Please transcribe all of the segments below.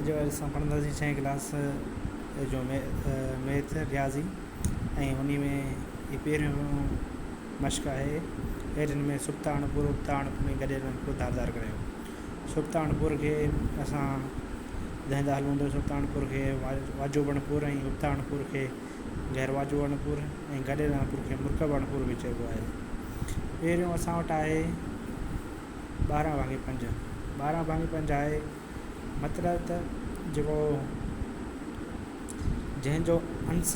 जो असां पढ़ंदासीं 6वीं क्लास जो मैथ रियाज़ी ऐं उन में ये पहिरियों मश्क आहे। हेठिन में सुप्ताणपुर उपताणपुर में गॾियल अणपुर धारदार करियो। सुप्ताणपुर खे असां जंहिंजा हलूं था सुप्ताणपुर खे वाजो बणपुर ऐं उपताणपुर खे गैर वाजो अणपुर ऐं गॾियल अणपुर खे मुरकब अणपुर बि चइबो आहे। पहिरियों असां वटि आहे 12/5। 12/5 आहे मतिलबु त जेको जंहिंजो अंश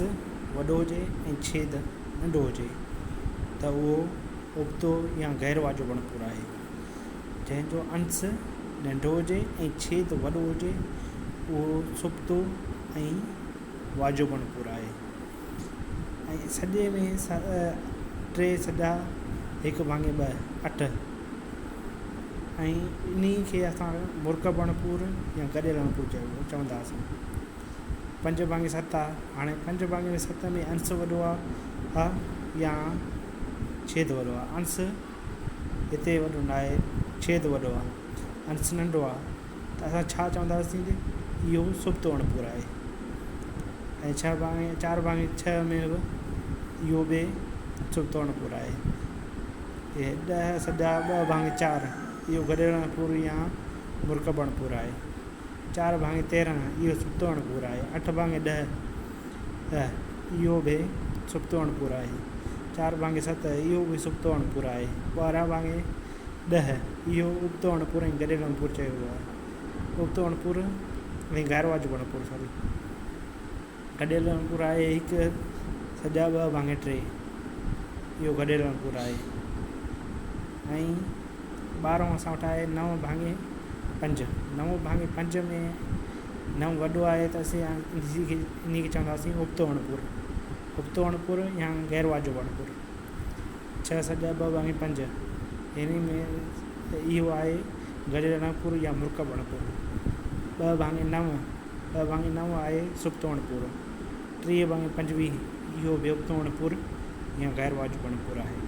वॾो हुजे ऐं छेद नंढो हुजे त उहो उबतो या गैर वाजो बणपुर आहे। जंहिंजो अंश नंढो हुजे ऐं छेद वॾो हुजे उहो सुबतो ऐं वाजो बणपुर आहे। ऐं सॼे में 3 सॼा 1/2 8 ऐं इन खे असां मुरकब अणपुर या गॾियल अणपुर चवंदासीं। 5/7 आहे। हाणे 5/7 में अंश वॾो आहे या छेद वॾो आहे। अंश हिते वॾो न आहे, छेद वॾो आहे, अंश नंढो आहे त असां छा चवंदासीं इहो सुबतो अणपुर आहे। ऐं 4/6 में बि इहो बि सुबतो अणपुर आहे। इहे 10 सॼा 2/4 इहो गॾियल अणपुर या मुरकब अणपुर आहे। 4/13 इहो सुबतो अणपुर आहे। 8/10 इहो बि सुबतो अणपुर आहे। 4/7 इहो बि सुबतो अणपुर आहे। 12/10 इहो उबतो अणपुर ऐं गॾियल अणपुर चइबो आहे। उबतो अणपुर ऐं गैर वाजिबु अणपुर गॾियल अणपुर आहे 1 सॼा 2/3 इहो गॾियल अणपुर आहे। ऐं 12 असां वटि आहे 9/5। 9/5 में 9 वॾो आहे त असीं इन खे चवंदासीं उबतो अणपुर। उबतो अणपुर या गैर वाजिबु अणपुर। 6 सॼा 2/5 इन में इहो आहे गॾियल अणपुर या मुरकब अणपुर। 2/9 आहे सुबतो अणपुर। 3/25 इहो बि उबतो अणपुर या गैर वाजिबु अणपुर आहे।